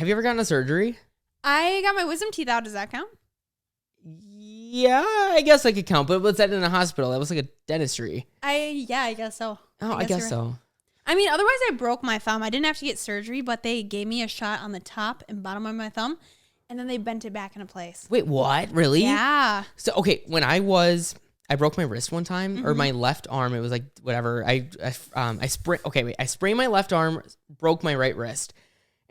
have you ever gotten a surgery? I got my wisdom teeth out. Does that count? Yeah, I guess I could count, but was that in a hospital? That was like a dentistry. I guess so. Oh, I guess so. I mean, otherwise I broke my thumb. I didn't have to get surgery, but they gave me a shot on the top and bottom of my thumb, and then they bent it back into place. Wait, what? Really? Yeah. So, okay, when I broke my wrist one time, or my left arm. It was like whatever. I sprained my left arm, broke my right wrist,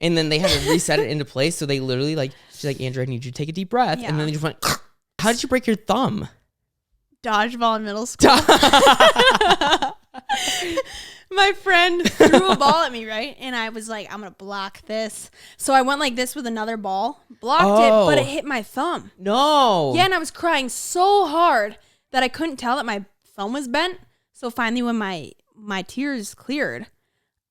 and then they had to reset it into place. So they literally she's like, Andrew, I need you to take a deep breath, and then they just went. How did you break your thumb? Dodgeball in middle school. My friend threw a ball at me, right? And I was like, I'm going to block this. So I went like this with another ball, blocked it, but it hit my thumb. No. Yeah, and I was crying so hard that I couldn't tell that my thumb was bent. So finally when my tears cleared,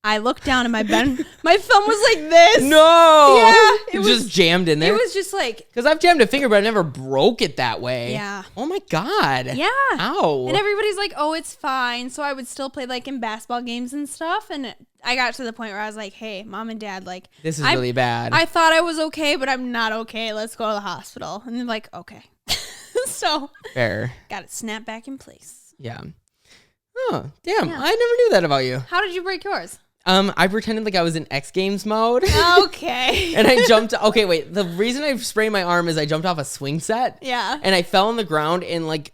I looked down and my thumb was like this. No. Yeah. It was just jammed in there. It was just like. Because I've jammed a finger, but I never broke it that way. Yeah. Oh my God. Yeah. Ow. And everybody's like, oh, it's fine. So I would still play like in basketball games and stuff. And I got to the point where I was like, hey, mom and dad, like. This is really bad. I thought I was okay, but I'm not okay. Let's go to the hospital. And they're like, okay. So. Fair. Got it snapped back in place. Yeah. Oh, damn. Yeah. I never knew that about you. How did you break yours? I pretended like I was in X Games mode. Okay. And I jumped. Okay, wait. The reason I sprained my arm is I jumped off a swing set. Yeah. And I fell on the ground and like,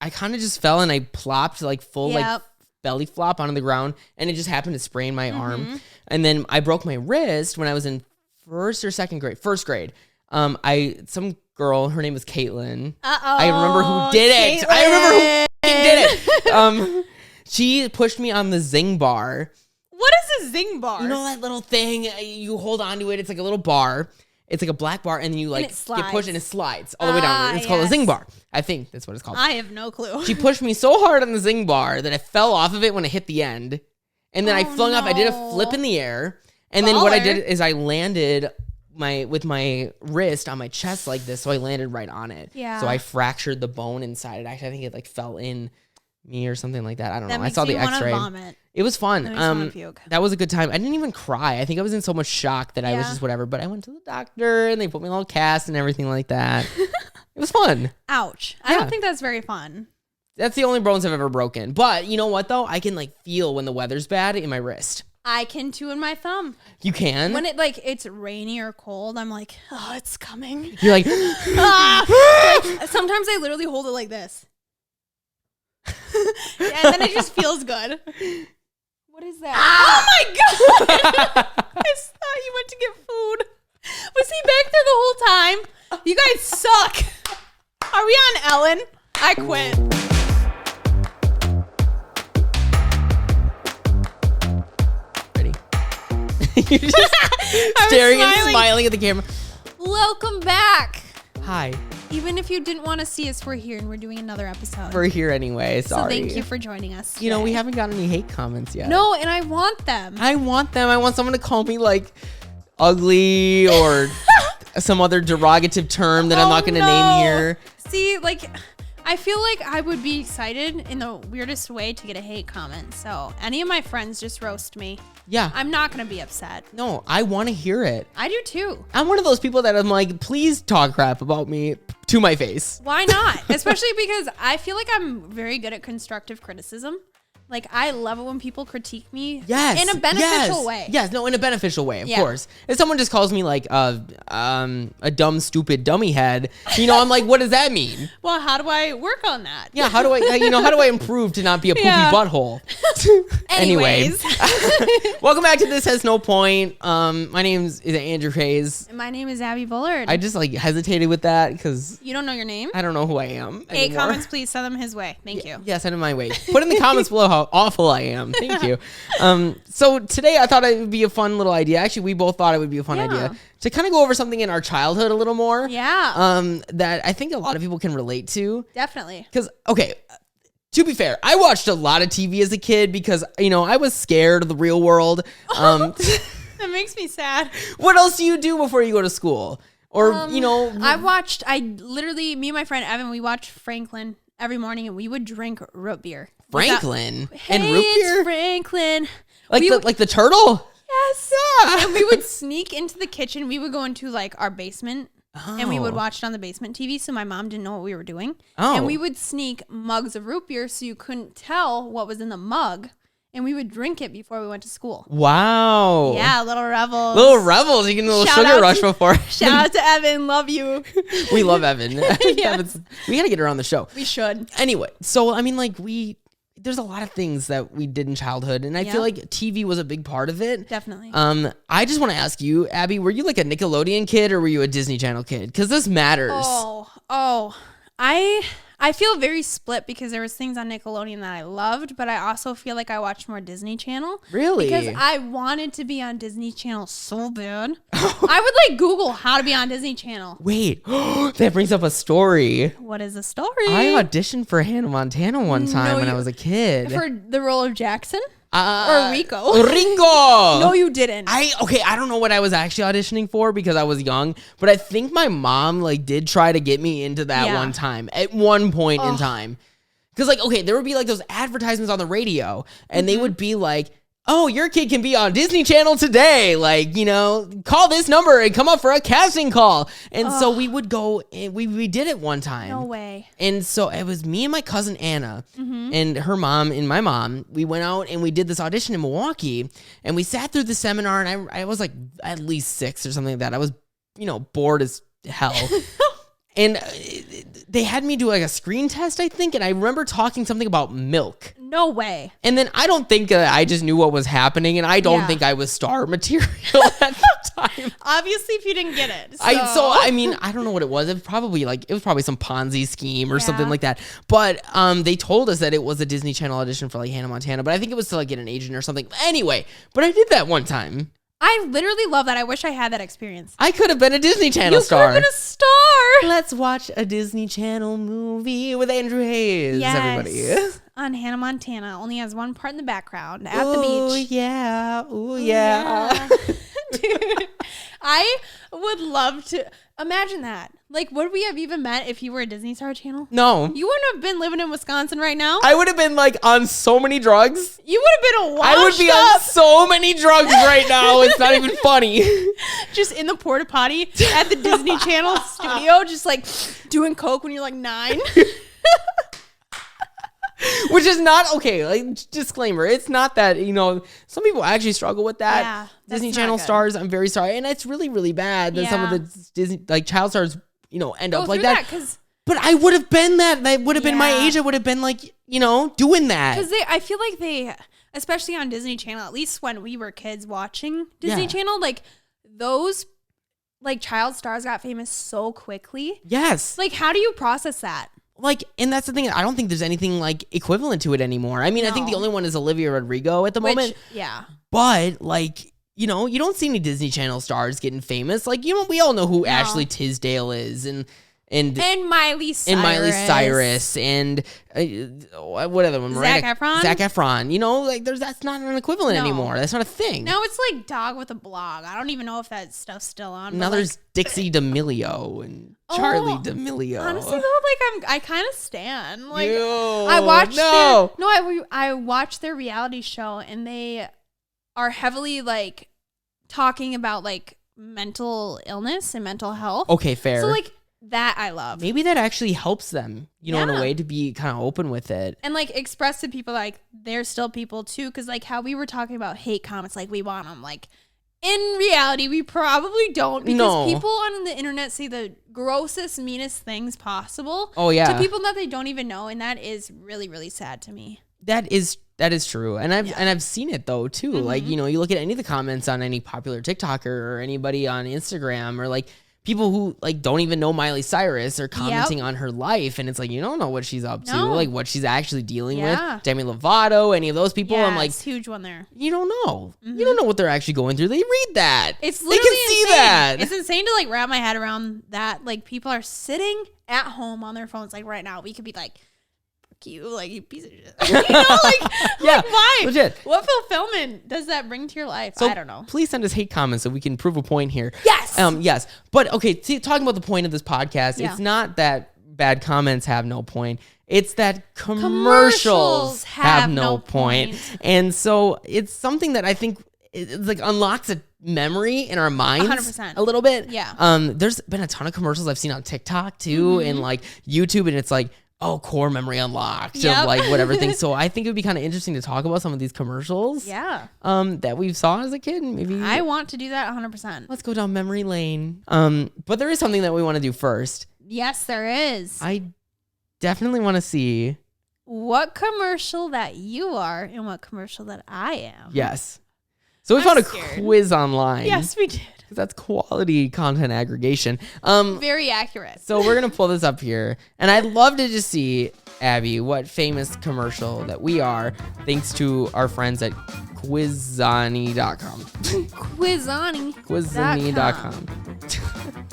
I kind of just fell and I plopped like full like belly flop onto the ground. And it just happened to sprain my arm. And then I broke my wrist when I was in first grade. Some girl, her name was Caitlin. I remember who did it. I remember who did it. She pushed me on the zing bar. What is a zing bar? You know that little thing? You hold on to it. It's like a little bar. It's like a black bar, and then you like get pushed, and it slides all the way down. It's called a zing bar. I think that's what it's called. I have no clue. She pushed me so hard on the zing bar that I fell off of it when it hit the end, and then I flung off. I did a flip in the air, and then what I did is I landed with my wrist on my chest like this, so I landed right on it. Yeah. So I fractured the bone inside it. Actually, I think it like fell in me or something like that. I don't know. I Makes saw the me wanna X-ray. Vomit. It was fun. That makes me wanna puke. That was a good time. I didn't even cry. I think I was in so much shock that I was just whatever. But I went to the doctor and they put me in a little cast and everything like that. It was fun. Ouch. I don't think that's very fun. That's the only bones I've ever broken. But you know what though? I can like feel when the weather's bad in my wrist. I can too in my thumb. You can? When it's rainy or cold, I'm like, oh, it's coming. You're like, sometimes I literally hold it like this. And then it just feels good. What is that? Oh my God! I thought you went to get food. Was he back there the whole time? You guys suck. Are we on Ellen? I quit. You're just staring and smiling at the camera. Welcome back. Hi. Even if you didn't want to see us, we're here and we're doing another episode. We're here anyway. Sorry. So thank you for joining us today. You know, we haven't gotten any hate comments yet. No, and I want them. I want them. I want someone to call me like ugly or some other derogative term that I'm not going to name here. See, like, I feel like I would be excited in the weirdest way to get a hate comment. So any of my friends just roast me. Yeah. I'm not going to be upset. No, I want to hear it. I do too. I'm one of those people that I'm like, please talk crap about me to my face. Why not? Especially because I feel like I'm very good at constructive criticism. Like, I love it when people critique me in a beneficial way. Yes, no, in a beneficial way, of course. If someone just calls me like a dumb, stupid dummy head, you know, I'm like, what does that mean? Well, how do I work on that? Yeah, how do I improve to not be a poopy butthole? Anyways. Welcome back to This Has No Point. My name is Andrew Haze. And my name is Abby Bullard. I just like hesitated with that because you don't know your name? I don't know who I am Hey, anymore. comments, please send them his way. Thank you. Yeah, send them my way. Put in the comments below how awful I am. Thank you. So today I thought it would be a fun little idea. Actually, we both thought it would be a fun idea to kind of go over something in our childhood a little more. Yeah. That I think a lot of people can relate to. Definitely. Because, okay, to be fair, I watched a lot of TV as a kid because, you know, I was scared of the real world. That makes me sad. What else do you do before you go to school? Or, you know. Me and my friend Evan, we watched Franklin every morning and we would drink root beer. Franklin? Hey, and root beer? Franklin. Like the turtle? Yes. And we would sneak into the kitchen. We would go into like our basement. And we would watch it on the basement TV, so my mom didn't know what we were doing. And we would sneak mugs of root beer so you couldn't tell what was in the mug. And we would drink it before we went to school. Wow. Yeah, little rebels. Little rebels. You get a little sugar rush before. Shout out to Evan. Love you. We love Evan. Yes. We got to get her on the show. We should. Anyway, so, I mean, like, there's a lot of things that we did in childhood, and I feel like TV was a big part of it. Definitely. I just want to ask you, Abby, were you like a Nickelodeon kid or were you a Disney Channel kid? Because this matters. I feel very split because there was things on Nickelodeon that I loved, but I also feel like I watched more Disney Channel. Really? Because I wanted to be on Disney Channel so bad. I would like Google how to be on Disney Channel. Wait, that brings up a story. What is the story? I auditioned for Hannah Montana one time when I was a kid. For the role of Jackson? Or Rico? Ringo! No, you didn't. I don't know what I was actually auditioning for because I was young, but I think my mom like did try to get me into that one time at one point in time. Because like, okay, there would be like those advertisements on the radio and they would be like, oh, your kid can be on Disney Channel today. Like, you know, call this number and come up for a casting call. And so we would go and we did it one time. No way. And so it was me and my cousin Anna and her mom and my mom. We went out and we did this audition in Milwaukee and we sat through the seminar and I was like at least 6 or something like that. I was, you know, bored as hell. And they had me do like a screen test, I think. And I remember talking something about milk. No way. And then I don't think I just knew what was happening. And I don't think I was star material at the time. Obviously, if you didn't get it. So. I mean, I don't know what it was. It was probably some Ponzi scheme or something like that. But they told us that it was a Disney Channel audition for like Hannah Montana. But I think it was to like get an agent or something. Anyway, but I did that one time. I literally love that. I wish I had that experience. I could have been a Disney Channel star. You could have been a star. Let's watch a Disney Channel movie with Andrew Haze, everybody. On Hannah Montana. Only has one part in the background at the beach. Ooh, yeah. Dude, I would love to. Imagine that. Like, would we have even met if you were a Disney Star Channel? No. You wouldn't have been living in Wisconsin right now. I would have been like on so many drugs. You would have been washed I would be on so many drugs right now. It's not even funny. Just in the porta potty at the Disney Channel studio, just like doing coke when you're like 9. Which is not okay. Like, disclaimer, it's not that, you know, some people actually struggle with that. Yeah, Disney Channel stars, I'm very sorry. And it's really, really bad that some of the Disney, like, child stars, you know, end up like that. But I would have been that. That would have been my age. I would have been like, you know, doing that. Because I feel like they, especially on Disney Channel, at least when we were kids watching Disney Channel, like, those, like, child stars got famous so quickly. Yes. Like, how do you process that? Like, and that's the thing. I don't think there's anything like equivalent to it anymore. I mean, I think the only one is Olivia Rodrigo at the moment. Yeah. But like, you know, you don't see any Disney Channel stars getting famous. Like, you know, we all know who Ashley Tisdale is and Miley Cyrus. And what other one? Zac Efron. You know, like that's not an equivalent anymore. That's not a thing. No, it's like Dog with a Blog. I don't even know if that stuff's still on. Now there's Dixie D'Amelio and Charlie D'Amelio. Honestly, though, like I kind of stan. Like Ew, I watched I watched their reality show and they are heavily like talking about like mental illness and mental health. Okay, fair. So like that I love. Maybe that actually helps them, you know, in a way to be kind of open with it. And like express to people like they're still people too. Cause like how we were talking about hate comments, like we want them. Like in reality, we probably don't because people on the internet say the grossest, meanest things possible. Oh yeah. To people that they don't even know. And that is really, really sad to me. That is true. And I've seen it though too. Mm-hmm. Like, you know, you look at any of the comments on any popular TikToker or anybody on Instagram or like people who like don't even know Miley Cyrus are commenting on her life, and it's like you don't know what she's up to, like what she's actually dealing with. Demi Lovato, any of those people, I'm like, huge one there. You don't know. Mm-hmm. You don't know what they're actually going through. They read that. It's literally they can see insane. that. It's insane to like wrap my head around that. Like people are sitting at home on their phones. Like right now, we could be like, you like you piece of shit. You know, like why? Legit. What fulfillment does that bring to your life? So I don't know. Please send us hate comments so we can prove a point here. Yes. Yes. But okay, talking about the point of this podcast, it's not that bad comments have no point. It's that commercials have no point. And so it's something that I think it's like unlocks a memory in our minds 100%. a little bit. Yeah. There's been a ton of commercials I've seen on TikTok too, and like YouTube, and it's like, oh, core memory unlocked of like whatever thing. So I think it would be kind of interesting to talk about some of these commercials. Yeah. That we saw as a kid. Maybe I want to do that 100%. let's go down memory lane. But there is something that we want to do first. Yes, there is. I definitely want to see what commercial that you are and what commercial that I am. Yes. So we found a quiz online. Yes, we did. That's quality content aggregation. Very accurate. So we're going to pull this up here. And I'd love to just see, Abby, what famous commercial that we are, thanks to our friends at Quizani.com. Quizani.com.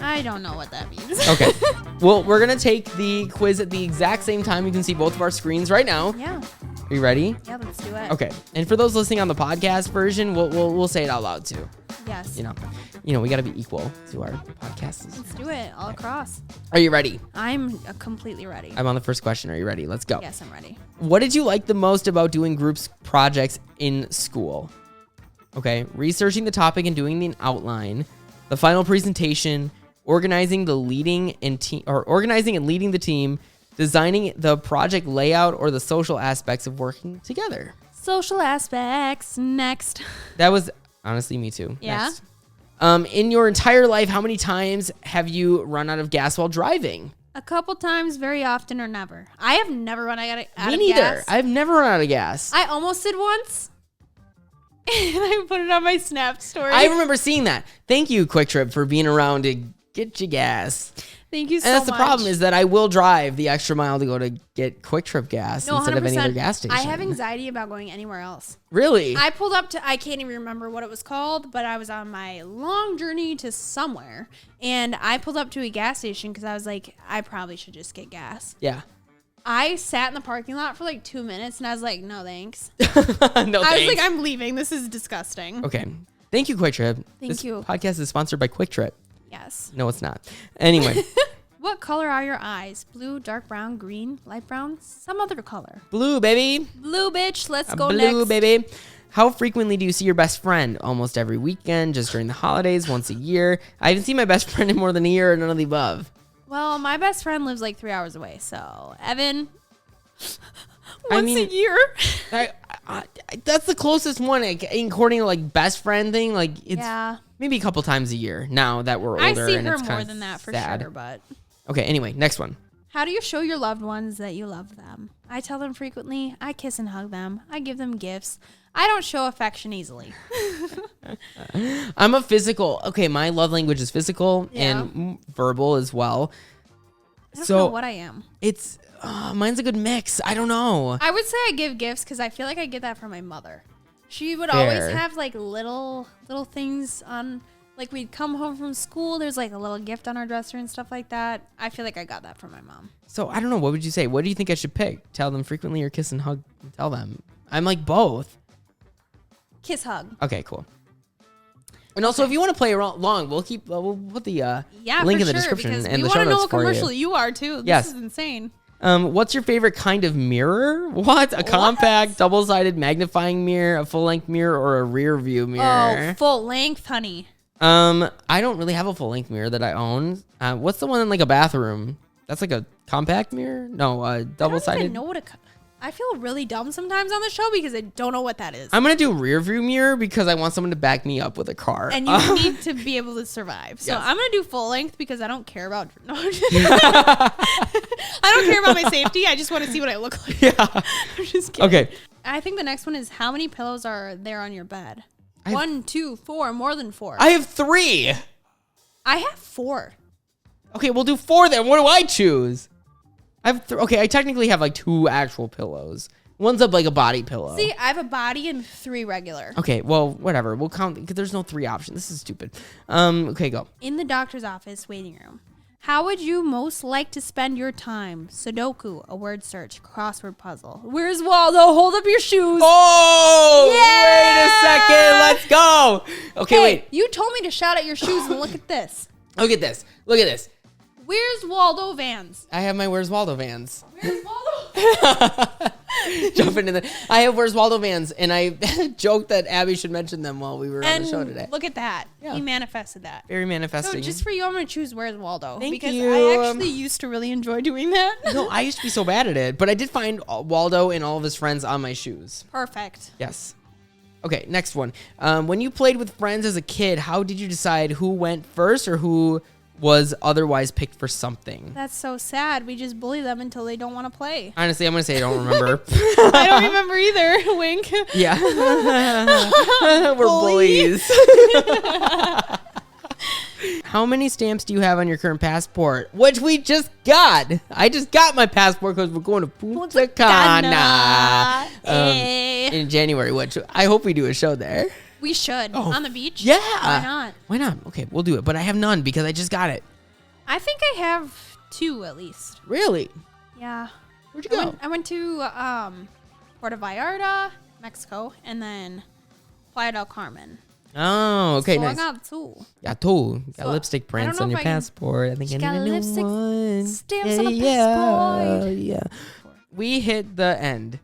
I don't know what that means. Okay. Well, we're going to take the quiz at the exact same time. You can see both of our screens right now. Yeah. Are you ready? Yeah, let's do it. Okay. And for those listening on the podcast version, we'll say it out loud too. Yes. You know, we got to be equal to our podcasts. Let's do it all across. Are you ready? I'm completely ready. I'm on the first question. Are you ready? Let's go. Yes, I'm ready. What did you like the most about doing groups projects in school? Okay. Researching the topic and doing the outline, the final presentation, organizing and leading the team, designing the project layout, or the social aspects of working together. Social aspects. Next. That was honestly me too. Yeah. Next. In your entire life, how many times have you run out of gas while driving? A couple times, very often, or never. I have never run out of gas. Me neither. I've never run out of gas. I almost did once. And I put it on my Snap story. I remember seeing that. Thank you, Quick Trip, for being around to get you gas. Thank you so much. And that's the problem, is that I will drive the extra mile to go to get Quick Trip gas instead 100%. of any other gas station. I have anxiety about going anywhere else. Really? I pulled up to, I can't even remember what it was called, but I was on my long journey to somewhere, and I pulled up to a gas station because I was like, I probably should just get gas. Yeah. I sat in the parking lot for like 2 minutes, and I was like, no thanks. No thanks. I was like, I'm leaving. This is disgusting. Okay. Thank you, Quick Trip. Thank you. This podcast is sponsored by Quick Trip. Yes. No, it's not. Anyway. What color are your eyes? Blue, dark brown, green, light brown, some other color. Blue, baby. Blue, bitch. Let's go next. Blue, baby. How frequently do you see your best friend? Almost every weekend, just during the holidays, once a year. I haven't seen my best friend in more than a year, or none of the above. Well, my best friend lives like 3 hours away, so Evan, a year. That's the closest one, according to like best friend thing. Like it's maybe a couple times a year now that we're older. I see and her it's more than that for sure, but. Okay, anyway, next one. How do you show your loved ones that you love them? I tell them frequently. I kiss and hug them. I give them gifts. I don't show affection easily. I'm a physical. Okay, my love language is physical and verbal as well. I don't know what I am. It's mine's a good mix. I don't know. I would say I give gifts because I feel like I get that from my mother. She would always have like little things on. Like, we'd come home from school, there's like a little gift on our dresser and stuff like that. I feel like I got that from my mom. So, I don't know. What would you say? What do you think I should pick? Tell them frequently or kiss and hug and tell them? I'm like both. Kiss, hug. Okay, cool. And also, if you want to play along, we'll put the link in the description and the show notes for you. We want to know what commercial you are, too. This is insane. What's your favorite kind of mirror? What? A compact, double-sided magnifying mirror, a full-length mirror, or a rear view mirror? Oh, full length, honey. I don't really have a full-length mirror that I own. What's the one in like a bathroom? That's like a compact mirror? No, double-sided. I don't even know what I feel really dumb sometimes on the show because I don't know what that is. I'm going to do rear view mirror because I want someone to back me up with a car. And you need to be able to survive. So I'm going to do full length because I don't care about... No, I don't care about my safety. I just want to see what I look like. Yeah. I'm just kidding. Okay. I think the next one is how many pillows are there on your bed? 1, 2, 4, more than 4. I have 3. I have 4. Okay, we'll do 4 then. What do I choose? I have I technically have like 2 actual pillows. One's up like a body pillow. See, I have a body and 3 regular. Okay, well, whatever. We'll count because there's no 3 options. This is stupid. Okay, go. In the doctor's office waiting room. How would you most like to spend your time? Sudoku, a word search, crossword puzzle. Where's Waldo? Hold up your shoes. Oh, yeah! Wait a second. Let's go. Okay, wait. You told me to shout at your shoes and look at this. Look at this. Look at this. Where's Waldo Vans? I have my Where's Waldo Vans. Where's Waldo? Jumping in the. I have Where's Waldo vans, and I joked that Abby should mention them while we were on the show today. Look at that. Yeah. He manifested that. Very manifesting. So just for you, I'm going to choose Where's Waldo. Thank because you. I actually used to really enjoy doing that. No, I used to be so bad at it, but I did find Waldo and all of his friends on my shoes. Perfect. Yes. Okay, next one. When you played with friends as a kid, how did you decide who went first or who was otherwise picked for something? That's so sad. We just bully them until they don't want to play. Honestly, I'm going to say I don't remember. I don't remember either. Wink. Yeah. We're bullies. How many stamps do you have on your current passport? Which we just got. I just got my passport because we're going to Punta Cana in January, which I hope we do a show there. We should. On the beach? Yeah. Why not? Why not? Okay, we'll do it. But I have none because I just got it. I think I have 2 at least. Really? Yeah. Where'd you go? I went to Puerto Vallarta, Mexico, and then Playa del Carmen. Oh, okay, So nice. I got 2. Yeah, too. Got So, lipstick I prints don't on know your if I can- passport. I think I Got need a new lipstick one. stamps on a passport. Yeah. We hit the end.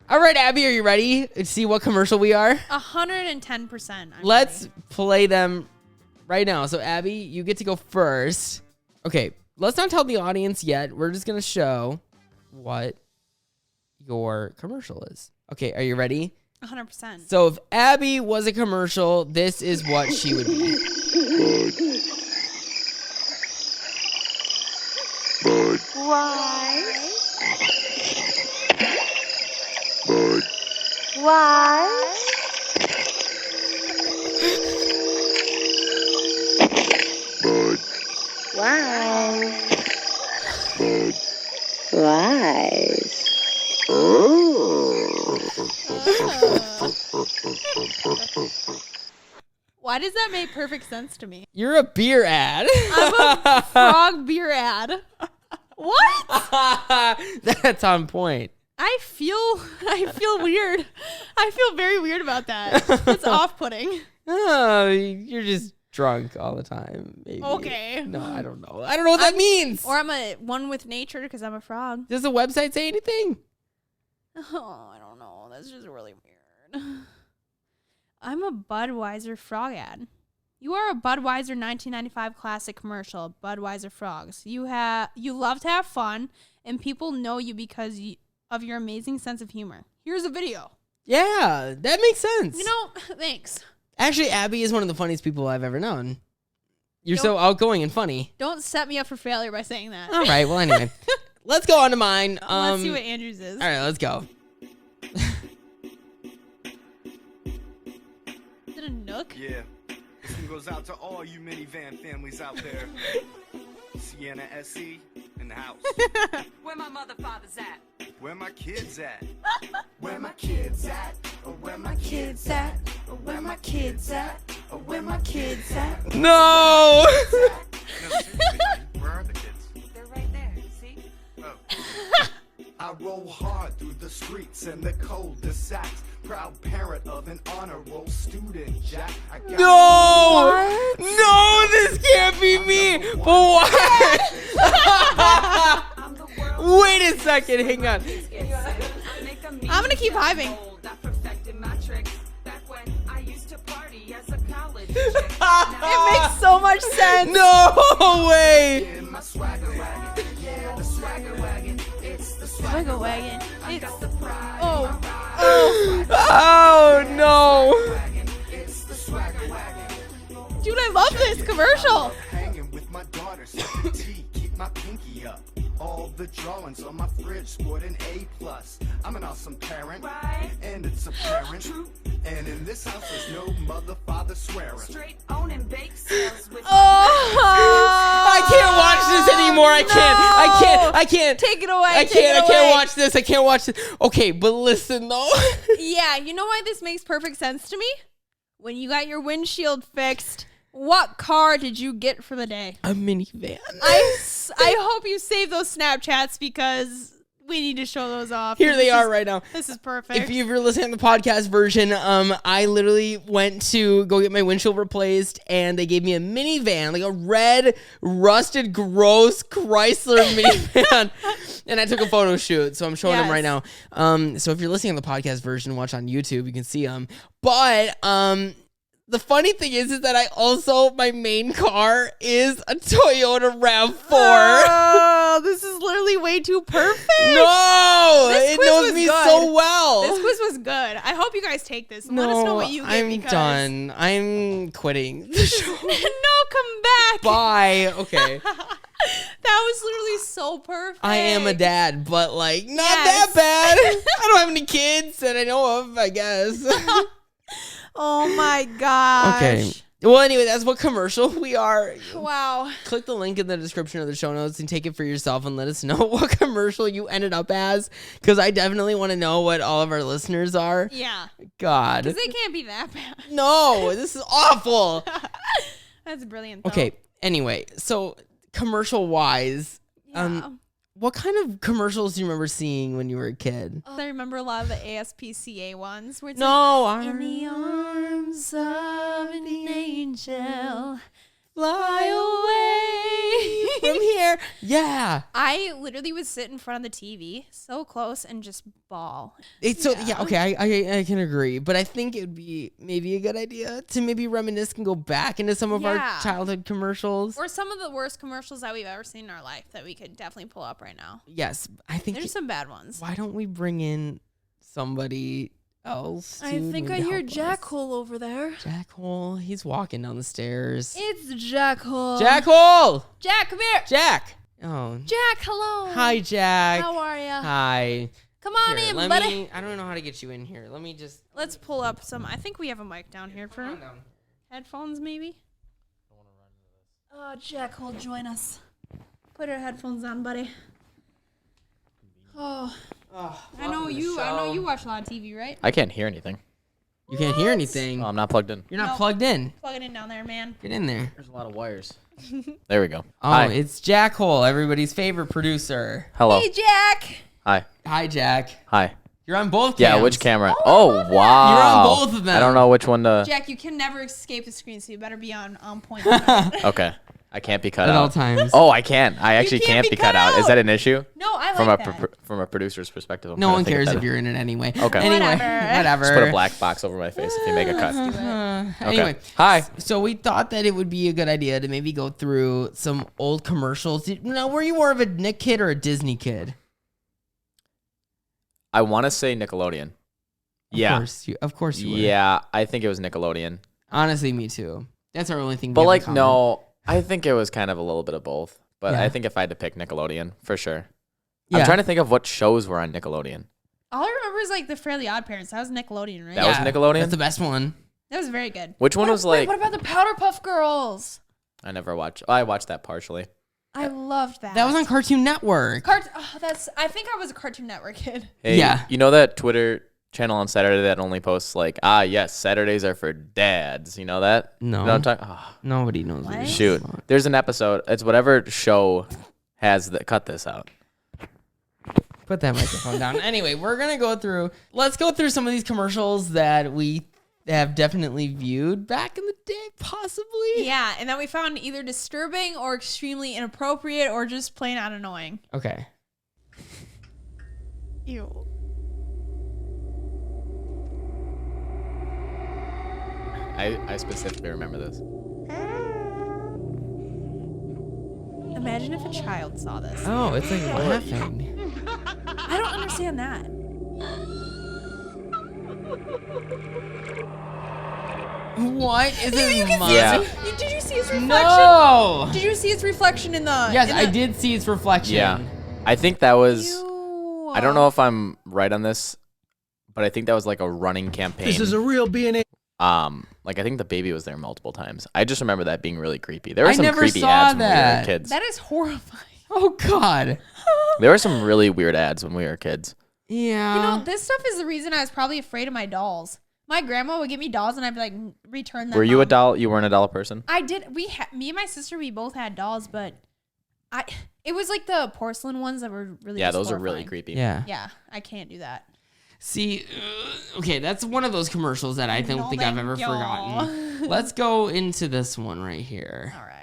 All right, Abby, are you ready to see what commercial we are? 110%. Let's play them right now. So, Abby, you get to go first. Okay, let's not tell the audience yet. We're just going to show what your commercial is. Okay, are you ready? 100%. So, if Abby was a commercial, this is what she would be. Bud. Why? Bud. Why? Bud. Why? Bud. Why? Why does that make perfect sense to me? You're a beer ad. I'm a frog beer ad. What? That's on point. I feel weird. I feel very weird about that. It's off-putting. Oh, you're just drunk all the time. Maybe. Okay. No, I don't know. I don't know what that means. Or I'm a one with nature because I'm a frog. Does the website say anything? Oh, I don't know. That's just really weird. I'm a Budweiser frog ad. You are a Budweiser 1995 classic commercial, Budweiser frogs. You love to have fun, and people know you because of your amazing sense of humor. Here's a video. Yeah, that makes sense. You know, thanks. Actually, Abby is one of the funniest people I've ever known. You're so outgoing and funny. Don't set me up for failure by saying that. All right, well, anyway. Let's go on to mine. Let's see what Andrew's is. All right, let's go. Is it a Nook? Yeah. This one goes out to all you minivan families out there. Sienna SE in the house. Where my mother father's at? Where my kids at? Where my kids at? Or where my kids at? Or where my kids at? Or where my kids at? No! No, seriously, where are the kids? They're right there, see? Oh. I roll hard through the streets and the cul-de-sacs. Proud parent of an honor roll student, Jack. I got No! No, this can't be me! But why? I'm the world. Wait a second, hang on. I'm gonna keep hiving. I perfected my tricks back when I used to party as a college chick. It makes so much sense. No way! in my swagger wagon. Yeah, the swagger wagon. It's the Swagger wagon. I got the pride. Oh. Oh no! It's the swagger wagon. Dude, I love this commercial. Hanging with my daughter, sipping tea, keep my pinky up. All the drawings on my fridge scored an A+. I'm an awesome parent, Right. and it's apparent. And in this house, there's no mother, father swearing. Straight owning bake sales with I can't watch this anymore. I can't. Take it away. I can't watch this. I can't watch this. Okay, but listen though. Yeah, you know why this makes perfect sense to me? When you got your windshield fixed, what car did you get for the day? A minivan. I hope you save those Snapchats because We need to show those off. Here they are right now. This is perfect. If you're listening to the podcast version, I literally went to go get my windshield replaced, and they gave me a minivan, like a red, rusted, gross Chrysler minivan, and I took a photo shoot. So I'm showing them right now. So if you're listening to the podcast version, watch on YouTube, you can see them. But the funny thing is that I also, my main car is a Toyota RAV4. Oh, this is literally way too perfect. No, This it quiz knows was me good. so well. This quiz was good. I hope you guys take this and let us know what you get. I'm because... done. I'm quitting the show. No, come back. Bye. Okay. That was literally so perfect. I am a dad, but like not Yes. that bad. I don't have any kids that I know of, I guess. Oh my gosh. Okay. Well, anyway, that's what commercial we are. Wow. Click the link in the description of the show notes and take it for yourself and let us know what commercial you ended up as, because I definitely want to know what all of our listeners are. Yeah. God. Because they can't be that bad. No, this is awful. That's brilliant, though. Okay. Anyway, so commercial wise, Yeah. what kind of commercials do you remember seeing when you were a kid? I remember a lot of the ASPCA ones where it's No, like, in the arms of an angel, fly away. from here. Yeah. I literally would sit in front of the TV so close and just bawl. It's so yeah, okay, I can agree, but I think it would be maybe a good idea to maybe reminisce and go back into some of our Yeah. childhood commercials. Or some of the worst commercials that we've ever seen in our life that we could definitely pull up right now. Yes, I think. There's some bad ones. Why don't we bring in somebody else? I to think I maybe hear help us? Jackhole over there. Jackhole, he's walking down the stairs. It's Jackhole. Jackhole, Jack, come here. Jack. Oh, Jack, hello. hi, Jack. How are ya? Hi. Come on Here, in, let buddy. me. I don't know how to get you in here. Let me just. Let's pull up some. I think we have a mic down here for Come him. on down. Headphones, maybe? Jackhole, join us. Put our headphones on, buddy. Oh, I know you watch a lot of TV, right? I can't hear anything. You can't hear anything. Oh, I'm not plugged in. You're not Nope. plugged in. Plug it in down there, man. Get in there. There's a lot of wires. There we go. Oh, Hi. it's Jackhole, everybody's favorite producer. Hello. Hey, Jack. Hi. Hi, Jack. Hi. You're on both cams. Yeah, which camera? Oh, wow. You're on both of them. I don't know which one to... Jack, you can never escape the screen, so you better be on point. Okay. I can't be cut At out. all times. Oh, I can't. I actually can't be cut out. Is that an issue? No, I From like a that. from a producer's perspective. I'm No trying to one think cares that if you're in it anyway. Okay. Anyway, Whatever. whatever. Just put a black box over my face if you make a cut. Anyway, Hi. So we thought that it would be a good idea to maybe go through some old commercials. Now, were you more of a Nick kid or a Disney kid? I want to say Nickelodeon. Yeah. Of course you were. Yeah, I think it was Nickelodeon. Honestly, me too. That's our only thing. But we have in like, common. no, I think it was kind of a little bit of both. But Yeah. I think if I had to pick Nickelodeon, for sure. Yeah. I'm trying to think of what shows were on Nickelodeon. All I remember is like the Fairly Odd Parents. That was Nickelodeon, right? That was Nickelodeon? That's the best one. That was very good. Which one was like... What about the Powderpuff Girls? I never watched... I watched that partially. I loved that. That was on Cartoon Network. I think I was a Cartoon Network kid. Hey, Yeah. you know that Twitter channel on Saturday that only posts like, yes, Saturdays are for dads. You know that? No. You know what I'm talking... Oh, Nobody knows. What? you're shoot. talking about. There's an episode. It's whatever show has the... Cut this out. Put that microphone down. Anyway, we're gonna go through. Let's go through some of these commercials that we have definitely viewed back in the day, possibly. Yeah, and that we found either disturbing or extremely inappropriate or just plain out annoying. Okay. Ew. I specifically remember this. Imagine if a child saw this. Oh, it's like laughing. I don't understand that. What is You it? can see Yeah. did you see its reflection? No. Did you see its reflection in the? Yes, in I the- did see its reflection. Yeah. I think that was... Ew. I don't know if I'm right on this, but I think that was like a running campaign. This is a real B&A. Like I think the baby was there multiple times. I just remember that being really creepy. There were I some never creepy saw ads when we that. were kids. That is horrifying. Oh God. There were some really weird ads when we were kids. Yeah. You know, this stuff is the reason I was probably afraid of my dolls. My grandma would give me dolls, and I'd be like, return them. Were you a Mom." doll? You weren't a doll person? I did. Me and my sister, we both had dolls, but It was like the porcelain ones that were really Yeah, just those are really horrifying. creepy. Yeah. Yeah, I can't do that. See, okay, that's one of those commercials that I don't No, think I've thank ever y'all. forgotten. Let's go into this one right here. All right.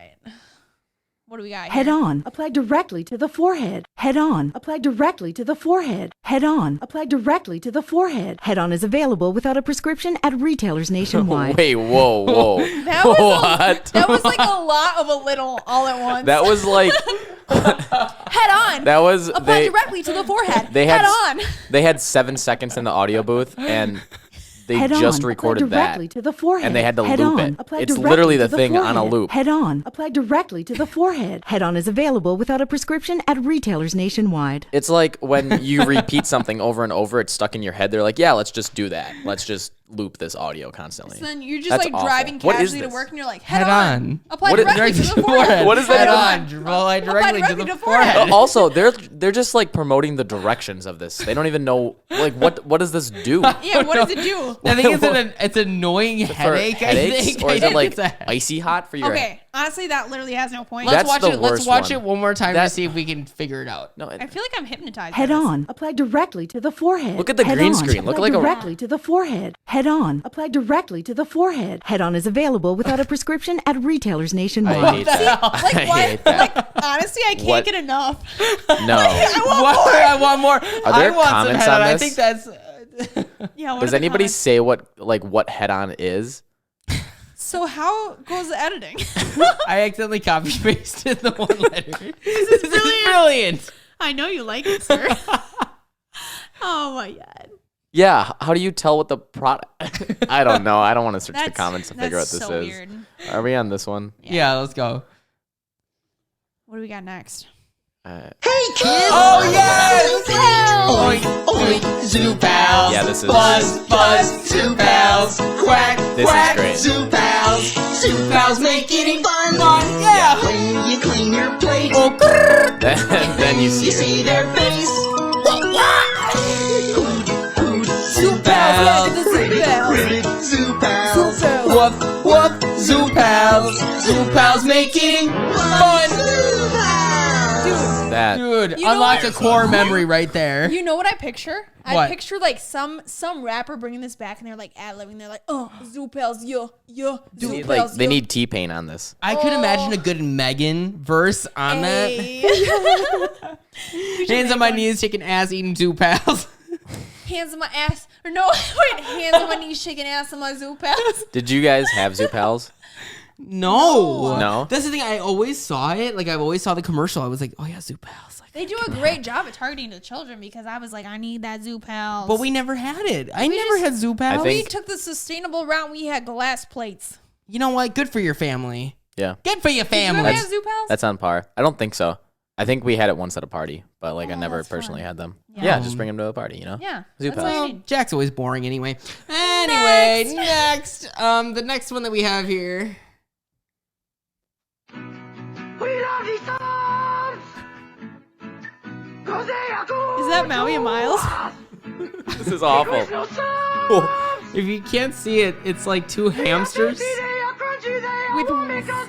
What do we got Head here? on. Apply directly to the forehead. Head on. Apply directly to the forehead. Head on. Apply directly to the forehead. Head on is available without a prescription at retailers nationwide. Wait, whoa. That was What? that was like a lot of a little all at once. That was like head on. that was Apply directly to the forehead. they head had on. they had 7 seconds in the audio booth and they Head just on. recorded Apply directly that. to the forehead. And they had to Head loop on. it. Apply It's directly literally to the thing on a forehead. loop. Head on. Apply directly to the forehead. Head on is available without a prescription at retailers nationwide. It's like when you repeat something over and over, it's stuck in your head. They're like, yeah, let's just do that. Let's just loop this audio constantly. So then you're just That's like awful. driving What is casually to this? work and you're like, head Head on. on. Apply What is- directly to Directly the forehead. What is that Head even- on. Apply directly to the forehead. Also, they're just like promoting the directions of this. They don't even know like what does this do? Yeah, what does it do? I think it's annoying headache. For headaches? I think. Or is I it think like it's a- icy hot for your Okay, honestly, that literally has no point. That's Let's watch the it. Let's worst watch one. it one more time to That- see if we can figure it out. No, I feel like I'm hypnotized. Head by this. on. Apply directly to the forehead. Look at the Head green on. screen. Look Apply like a- directly to the forehead. Head on. Apply directly to the forehead. Head on is available without a prescription at retailers I nationwide. hate that. Like, I why? hate that. Like, honestly, I can't What? get enough. No. I want more. there I want some comments head on on. I this? think that's. Yeah. What are Does the anybody comments? say what head on is? So how goes the editing? I accidentally copy pasted the one letter. This is brilliant. I know you like it, sir. Oh my god. Yeah, how do you tell what the product? I don't know. I don't want to search the That's- comments to figure out that's this so is. weird. Are we on this one? Yeah, let's go. What do we got next? Oh yes! Oink, oink, zoo pals. Yeah, this is- Buzz, buzz, zoo pals. Quack, This is quack, great. zoo pals. Zoo pals make eating fun. Yeah. When you clean your plate, Oh, grrr. then you see you it. see their face. Zoo pals. Zoo pals. Woof, woof, zoo pals. Zoo pals make eating fun. That. Dude, You know unlocked a what? core memory right there. You know what I picture? I What? picture like some rapper bringing this back and they're like ad-libbing. They're like, oh, zoo pals, yo, zoo Like pals, they yo. need T-Pain on this. I could imagine a good Megan verse on that. that. Hands on my knees, shaking ass, eating zoo pals. Hands on my ass. Or no, wait, hands on my knees, shaking ass on my zoo pals. Did you guys have Zoo Pals? No. No? That's the thing. I always saw it. Like, I've always saw the commercial. I was like, oh, yeah, zoo pals. Like, They do a great job at targeting the children because I was like, I need that zoo pals. but we never had it. I We never just- had zoo pals. I we think- took the sustainable route. We had glass plates. You know what? Good for your family. Yeah. Good for your Did you ever family. have zoo pals? That's on par. I don't think so. I think we had it once at a party, but like I Oh, never that's personally fun. had them. Yeah. Yeah, just bring them to a party, you know? Yeah. Zoo That's pals. all you Well, need. Jack's always boring anyway. Anyway, next. The next one that we have here. Is that Maui and Miles? This is awful. If you can't see it, it's like two hamsters. With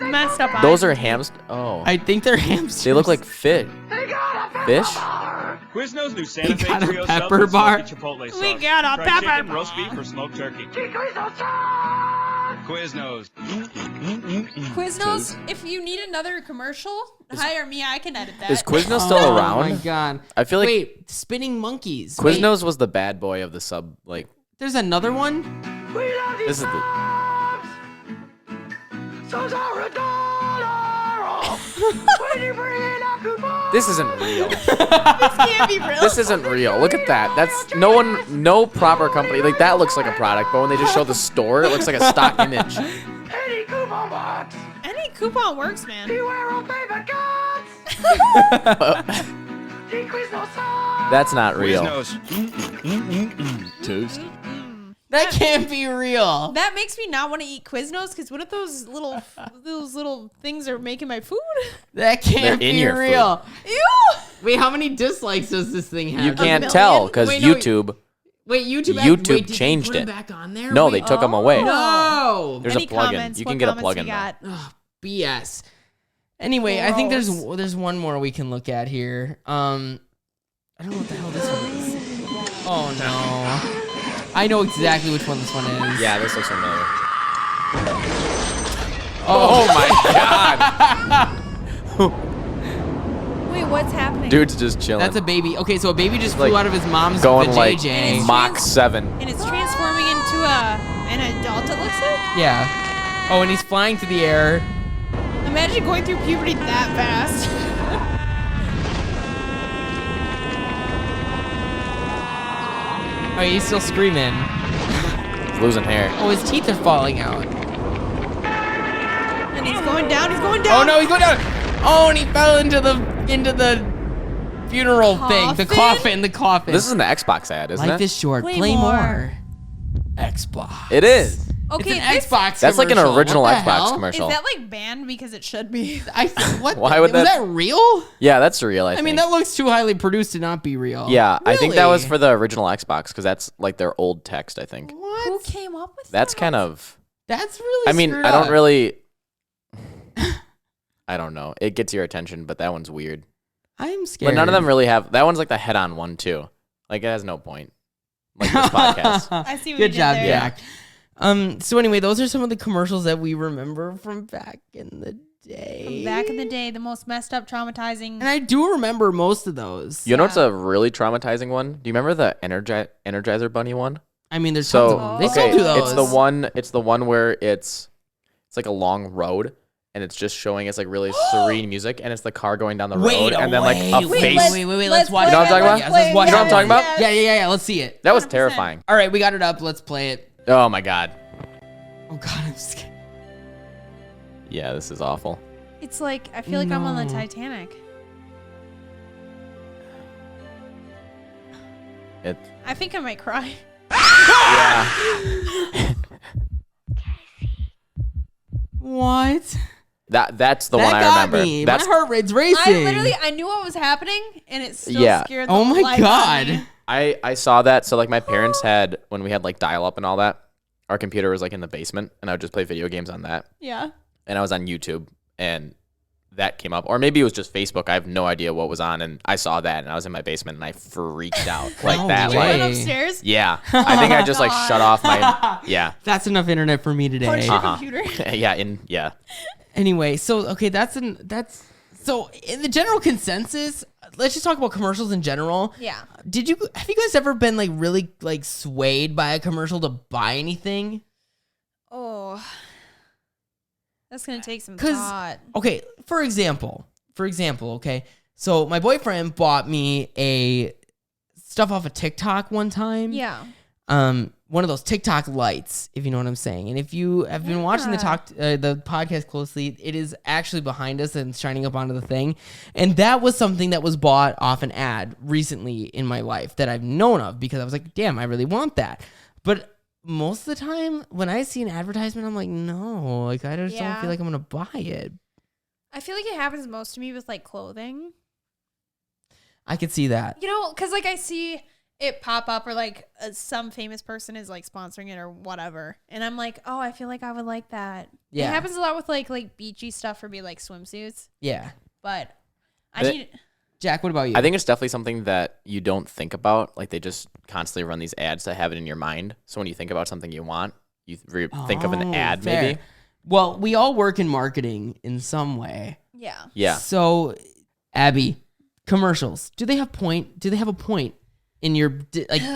messed up eyes. Those are hamsters. Oh. I think they're hamsters. They look like fish. Fish? Quiznos new Santa Fe got a trio pepper sub with bar. smoky chipotle sauce. We got a Fried pepper chicken, bar. roast beef, or smoked turkey. Quiznos. Quiznos, if you need another commercial, hire me. I can edit that. Is Quiznos still Oh around? my god. I feel like Wait, spinning monkeys. Wait, Quiznos was the bad boy of the sub. Like, there's another one? this is the. This isn't real. This can't be real. This isn't real. Look at that. That's no proper company. Like, that looks like a product, but when they just show the store, it looks like a stock image. Any coupon works, man. That's not real. Quiznos. Toast. That can't be real. That makes me not want to eat Quiznos because what if those little things are making my food? That can't They're in be your real. Ew! Wait, how many dislikes does this thing have? You can't million? tell because Wait, no, YouTube. Wait, YouTube. YouTube wait, did they changed put 'em it. back on there? No, Wait, they took them away. No. There's Any a plugin. comments? You What can get a comments plugin we now. got? Ugh, BS. Anyway, I think there's one more we can look at here. I don't know what the hell this one is. Oh no. I know exactly which one this one is. Yeah, this looks familiar. Oh my god. Wait, what's happening? Dude's just chilling. That's a baby. Okay, so a baby just flew out of his mom's going vajayjay. like Mach 7. And it's transforming into an adult, it looks like? Yeah. Oh, and he's flying through the air. Imagine going through puberty that fast. Oh, he's still screaming. He's losing hair. Oh, his teeth are falling out. And he's going down, Oh no, he's going down. Oh, and he fell into the funeral thing. The coffin. This is an Xbox ad, isn't Life it? is short. Play more. Xbox. It is. Okay, it's an Xbox That's like an commercial. original What the Xbox hell? commercial. Is that like banned because it should be? What? Why would Was that? that real? Yeah, that's real. I I mean, think. that looks too highly produced to not be real. Yeah, I think that was Really? for the original Xbox because that's like their old text. I think. What? Who came up with That's that? kind of. That's really. I mean, screwed I don't up. really. I don't know. It gets your attention, but that one's weird. I'm scared. But none of them really have. That one's like the head-on one too. Like it has no point. Like this podcast. I see what Good you job, did there. Jack. So anyway, those are some of the commercials that we remember from back in the day. From back in the day, the most messed up, traumatizing. And I do remember most of those. You know what's a really traumatizing one? Do you remember the Energizer Bunny one? I mean, there's So tons of them. They okay, still do those. It's the one where it's like a long road and it's just showing it's like really serene music and it's the car going down the road and then like a face. Wait, let's watch You know what I'm talking about? Yes, let's watch You know what I'm it. talking about? Yeah, let's see it. That was terrifying. All right, we got it up. Let's play it. Oh my god. Oh god, I'm scared. Yeah, this is awful. It's like, I feel like I'm on the No. Titanic. It. I think I might cry. Yeah. What? That's the That one I got remember. me. That's My heart rate's racing. I knew what was happening, and it still Yeah. scared the Oh my life out of me. god. I saw that. So like my parents had when we had like dial up and all that. Our computer was like in the basement, and I would just play video games on that. Yeah. And I was on YouTube, and that came up, or maybe it was just Facebook. I have no idea what was on, and I saw that, and I was in my basement, and I freaked out like No that. way. Like, Went upstairs. yeah, I think I just like shut off my. Yeah, That's enough internet for me today. Punch your computer. yeah. Anyway, so okay, that's so in the general consensus, let's just talk about commercials in general. Yeah. Have you guys ever been like really like swayed by a commercial to buy anything? Oh. That's going to take some 'Cause- thought. Okay, for example, okay. So my boyfriend bought me a stuff off of TikTok one time. Yeah. One of those TikTok lights, if you know what I'm saying. And if you have been watching the podcast closely, it is actually behind us and shining up onto the thing. And that was something that was bought off an ad recently in my life that I've known of because I was like, damn, I really want that. But most of the time when I see an advertisement, I'm like, no, like I just don't feel like I'm gonna buy it. I feel like it happens most to me with like clothing. I could see that. You know, because like I see it pop up or like some famous person is like sponsoring it or whatever. And I'm like, oh, I feel like I would like that. Yeah. It happens a lot with like beachy stuff for me, like swimsuits. Yeah. But Jack, what about you? I think it's definitely something that you don't think about. Like they just constantly run these ads to have it in your mind. So when you think about something you want, you think of an ad fair. maybe. Well, we all work in marketing in some way. Yeah. Yeah. So, Abby, commercials. Do they have a point in your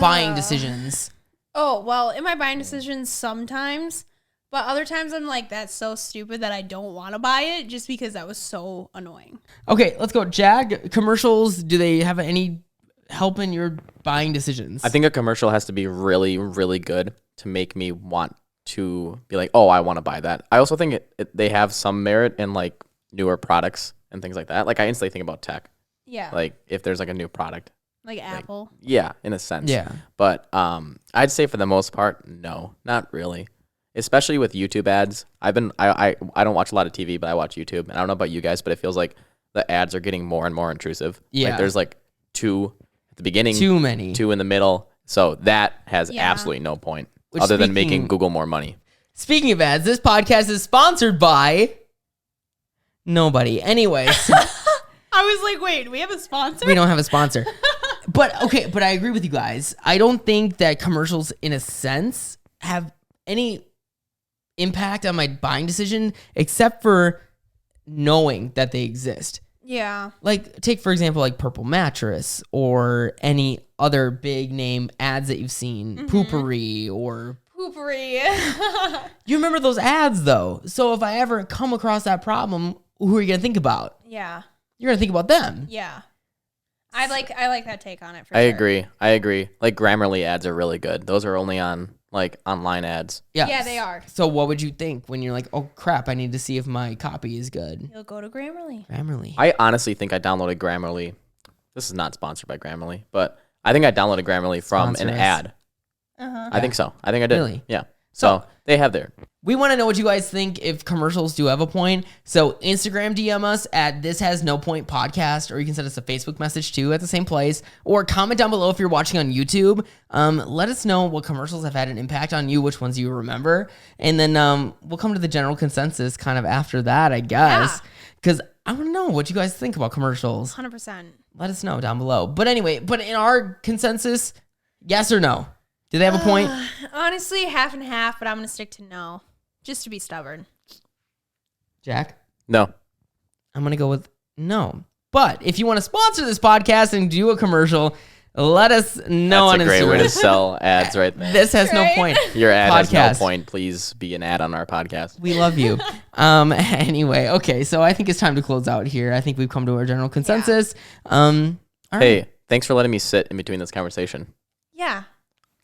buying decisions? Oh, well, in my buying decisions sometimes, but other times I'm like, that's so stupid that I don't want to buy it just because that was so annoying. Okay, let's go. Jag, commercials, do they have any help in your buying decisions? I think a commercial has to be really, really good to make me want to be like, oh, I want to buy that. I also think they have some merit in like newer products and things like that. Like I instantly think about tech. Yeah. Like if there's like a new product. Like Apple. Yeah, in a sense. Yeah. But I'd say for the most part, no, not really. Especially with YouTube ads. I don't watch a lot of TV, but I watch YouTube. And I don't know about you guys, but it feels like the ads are getting more and more intrusive. Yeah. Like there's like 2 at the beginning. Too many. 2 in the middle. So that has absolutely no point other than making Google more money. Speaking of ads, this podcast is sponsored by Nobody. Anyways, I was like, wait, do we have a sponsor? we don't have a sponsor. But I agree with you guys. I don't think that commercials, in a sense, have any impact on my buying decision except for knowing that they exist. Yeah. Like, take, for example, like Purple Mattress or any other big name ads that you've seen. Poopery or... Poopery. You remember those ads, though. So if I ever come across that problem, who are you going to think about? Yeah. You're going to think about them. Yeah. I like that take on it for I sure. agree. Like Grammarly ads are really good. Those are only on like online ads. Yeah, they are. So what would you think when you're like, oh crap, I need to see if my copy is good? You'll go to Grammarly. Grammarly. I honestly think I downloaded Grammarly. This is not sponsored by Grammarly, but I think I downloaded Grammarly from Sponsor an us. ad. I think so. I think I did. Really? Yeah. So they have their. We want to know what you guys think if commercials do have a point. So Instagram DM us at This Has No Point Podcast, or you can send us a Facebook message too at the same place, or comment down below if you're watching on YouTube. Let us know what commercials have had an impact on you, which ones you remember, and then we'll come to the general consensus kind of after that, I guess, because I want to know what you guys think about commercials. 100%. Let us know down below. But anyway, in our consensus, yes or no? Do they have a point? Honestly, half and half, but I'm going to stick to no. Just to be stubborn. Jack? No. I'm going to go with no. But if you want to sponsor this podcast and do a commercial, let us know on Instagram. That's a great way to sell ads right there. This has no point. Your ad has Podcast. no point. Please be an ad on our podcast. We love you. Anyway, okay, so I think it's time to close out here. I think we've come to our general consensus. All right. Hey, thanks for letting me sit in between this conversation. Yeah.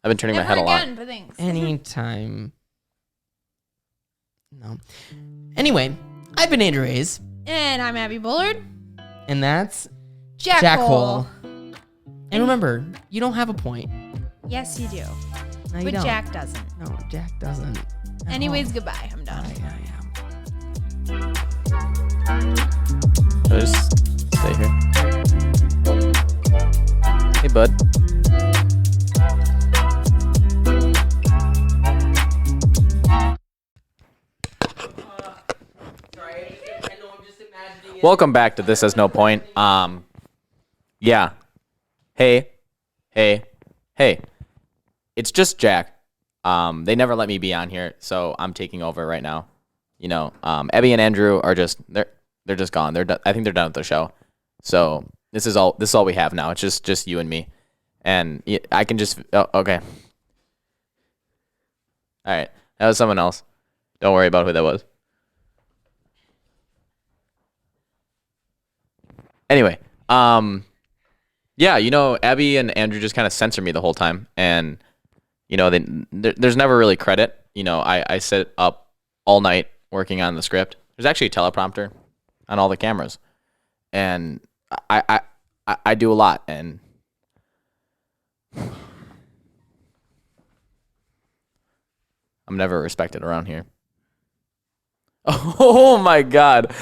I've been turning my head a lot. Again, but thanks. Anytime. No. Anyway, I've been Andrew Haze. And I'm Abby Bullard. And that's Jackhole. And remember, you don't have a point. Yes, you do. No, you But don't. Jack doesn't. No, Jack doesn't. Anyways, goodbye. I'm done. Should I just stay here? Hey, bud. Welcome back to This Has No Point. Yeah. Hey. It's just Jack. They never let me be on here, so I'm taking over right now. You know, Abby and Andrew are just they're just gone. They're done. I think they're done with the show. So this is all we have now. It's just you and me, and I can just okay. All right, that was someone else. Don't worry about who that was. Anyway, yeah, you know, Abby and Andrew just kind of censor me the whole time, and you know, there's never really credit. You know, I sit up all night working on the script. There's actually a teleprompter on all the cameras, and I do a lot, and I'm never respected around here. Oh my God.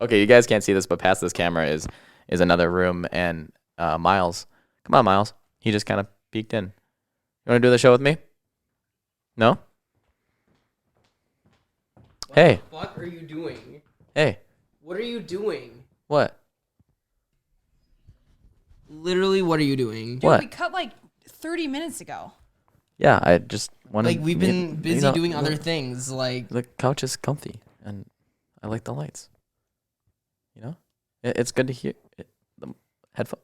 Okay, you guys can't see this, but past this camera is another room, and Miles. Come on, Miles. He just kind of peeked in. You want to do the show with me? No? Hey. What the fuck are you doing? Hey. What are you doing? What? Literally, what are you doing? Dude, What? we cut like 30 minutes ago. Yeah, I just wanted. Like, we've been busy you know, doing other things, like... The couch is comfy, and I like the lights. You know? It's good to hear. The headphone.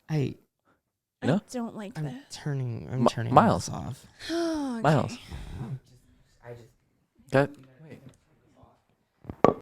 I know? Don't like I'm that. turning Miles this off. Okay. Miles. I just Got